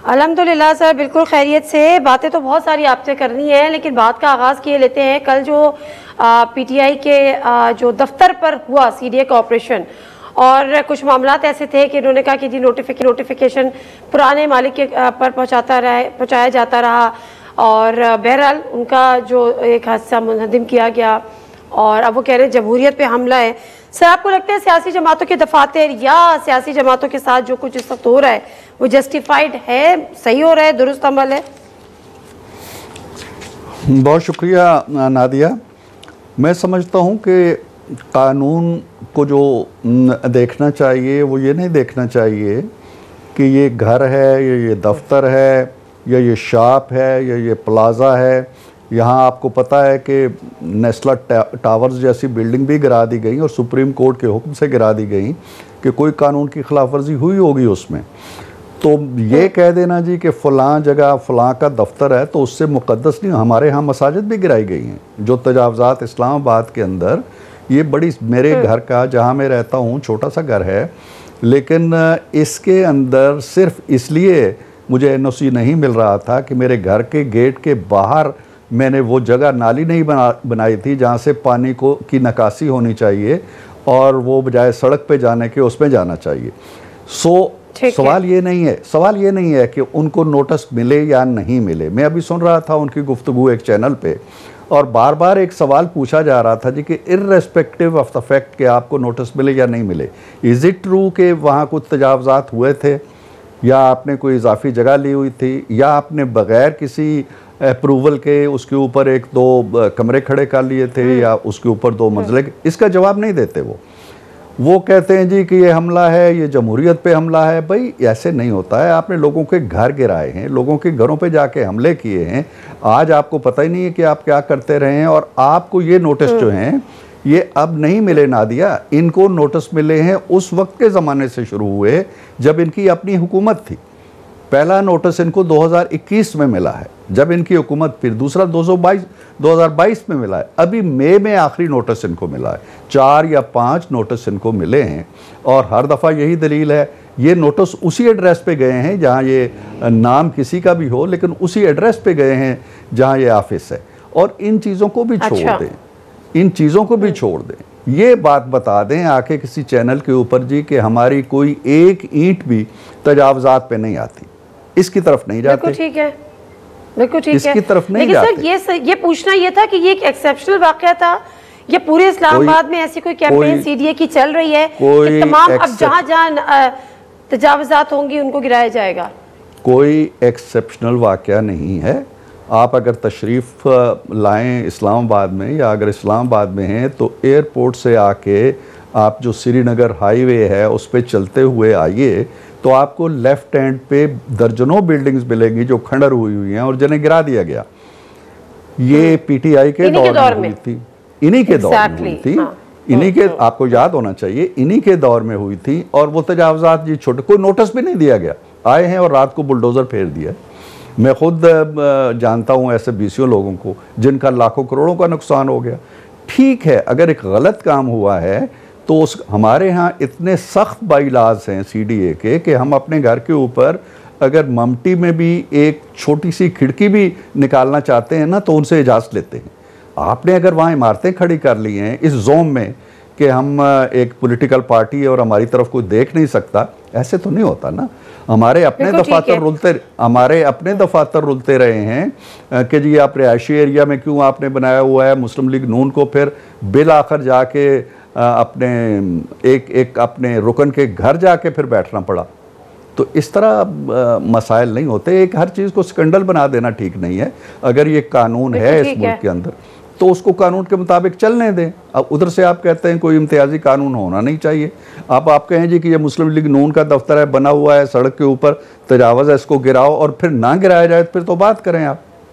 अल्हम्दुलिल्लाह सर, बिल्कुल खैरियत से। बातें तो बहुत सारी आपसे करनी है, लेकिन बात का आगाज़ किए लेते हैं। कल जो पीटीआई के जो दफ्तर पर हुआ सीडीए का ऑपरेशन, और कुछ मामलात ऐसे थे कि उन्होंने कहा कि जी नोटिफिकेशन पुराने मालिक के पर पहुँचाया जाता रहा, और बहरहाल उनका जो एक हादसा मुनहदिम किया गया, और अब वो कह रहे हैं जमहूरियत पे हमला है। सर, आपको लगता है सियासी जमातों के दफातर या सियासी जमातों के साथ जो कुछ इस वक्त हो रहा है वो जस्टिफाइड है, सही हो रहा है, दुरुस्त अमल है? बहुत शुक्रिया नादिया। मैं समझता हूँ कि कानून को जो देखना चाहिए वो ये नहीं देखना चाहिए कि ये घर है या ये दफ्तर है या ये शॉप है या ये प्लाज़ा है। यहाँ आपको पता है कि नेस्ला टावर्स जैसी बिल्डिंग भी गिरा दी गई और सुप्रीम कोर्ट के हुक्म से गिरा दी गई कि कोई कानून की खिलाफ वर्जी हुई होगी उसमें। तो ये कह देना जी कि फ़लाँ जगह फ़लाँ का दफ्तर है तो उससे मुक़द्दस नहीं। हमारे यहाँ मसाजिद भी गिराई गई हैं जो तजावज़ात इस्लामाबाद के अंदर। ये बड़ी, मेरे घर का जहाँ मैं रहता हूँ छोटा सा घर है, लेकिन इसके अंदर सिर्फ इसलिए मुझे एनओसी नहीं मिल रहा था कि मेरे घर के गेट के बाहर मैंने वो जगह नाली नहीं बनाई थी जहाँ से पानी की निकासी होनी चाहिए, और वो बजाय सड़क पे जाने के उसमें जाना चाहिए। सवाल ये नहीं है कि उनको नोटिस मिले या नहीं मिले। मैं अभी सुन रहा था उनकी गुफ्तगू एक चैनल पे, और बार बार एक सवाल पूछा जा रहा था जी कि इर्रेस्पेक्टिव ऑफ द फैक्ट कि आपको नोटिस मिले या नहीं मिले, इज़ इट ट्रू कि वहाँ कुछ तजावज़ात हुए थे, या आपने कोई इजाफी जगह ली हुई थी, या आपने बग़ैर किसी अप्रूवल के उसके ऊपर एक दो कमरे खड़े कर लिए थे, या उसके ऊपर दो मंजिले। इसका जवाब नहीं देते वो कहते हैं जी कि ये हमला है, ये जमहूरियत पे हमला है। भाई ऐसे नहीं होता है। आपने लोगों के घर गिराए हैं, लोगों के घरों पे जाके हमले किए हैं। आज आपको पता ही नहीं है कि आप क्या करते रहे हैं। और आपको ये नोटिस जो हैं ये अब नहीं मिले नादिया, इनको नोटिस मिले हैं उस वक्त के ज़माने से शुरू हुए जब इनकी अपनी हुकूमत थी। पहला नोटिस इनको 2021 में मिला है, जब इनकी हुकूमत, फिर दूसरा 2022 में मिला है, अभी मई में आखिरी नोटिस इनको मिला है। 4 या 5 नोटिस इनको मिले हैं, और हर दफ़ा यही दलील है, ये नोटिस उसी एड्रेस पे गए हैं जहां ये नाम किसी का भी हो, लेकिन उसी एड्रेस पे गए हैं जहां ये ऑफिस है। और इन चीज़ों को भी छोड़ दें, इन चीज़ों को भी छोड़ दें। ये बात बता दें आके किसी चैनल के ऊपर जी कि हमारी कोई एक ईंट भी तजावज़ात पे नहीं आती, इसकी तरफ नहीं जाते। बिल्कुल ठीक है, बिल्कुल ठीक है, इसकी तरफ नहीं जाते। लेकिन सर ये पूछना ये था कि ये एक एक्सेप्शनल वाकया था, ये पूरे इस्लामाबाद में ऐसी कोई कैंपेन सीडीए की चल रही है कि तमाम अब जहां तजावज़ात होंगी उनको गिराया जाएगा? कोई एक्सेप्शनल वाकया नहीं है। आप अगर तशरीफ़ लाएं इस्लामाबाद में, या अगर इस्लामाबाद में हैं तो एयरपोर्ट से आके आप जो श्रीनगर हाईवे है उस पर चलते हुए आइए तो आपको लेफ़्ट हैंड पे दर्जनों बिल्डिंग्स मिलेंगी जो खंडर हुई हैं और जिन्हें गिरा दिया गया। ये पीटीआई के दौर में हुई थी, इन्हीं के दौर में हुई थी, इन्हीं के, आपको याद होना चाहिए, इन्हीं के दौर में हुई थी। और वो तजावज़ात जी छोटे, कोई नोटिस भी नहीं दिया गया, आए हैं और रात को बुलडोज़र फेर दिया। मैं खुद जानता हूँ ऐसे बीसियों लोगों को जिनका लाखों करोड़ों का नुकसान हो गया। ठीक है, अगर एक गलत काम हुआ है तो उस, हमारे यहाँ इतने सख्त बाइलाज हैं सीडीए के कि हम अपने घर के ऊपर अगर ममटी में भी एक छोटी सी खिड़की भी निकालना चाहते हैं ना तो उनसे इजाज़त लेते हैं। आपने अगर वहाँ इमारतें खड़ी कर ली हैं इस जोन में कि हम एक पॉलिटिकल पार्टी है और हमारी तरफ कोई देख नहीं सकता, ऐसे तो नहीं होता ना। हमारे अपने दफातर रुलते रहे हैं कि जी आप रिहायशी एरिया में क्यों आपने बनाया हुआ है। मुस्लिम लीग नून को फिर बिल आखिर जाके अपने एक अपने रुकन के घर जाके फिर बैठना पड़ा। तो इस तरह मसाइल नहीं होते। एक हर चीज़ को स्कैंडल बना देना ठीक नहीं है। अगर ये कानून है इस मुल्क के अंदर तो उसको कानून के मुताबिक चलने दें। अब उधर से आप कहते हैं कोई इम्तियाजी कानून होना नहीं चाहिए। अब आप कहें जी कि ये मुस्लिम लीग नून का दफ्तर है, बना हुआ है सड़क के ऊपर, तजावज़ है, इसको गिराओ, और फिर ना गिराया जाए फिर तो बात करें आप।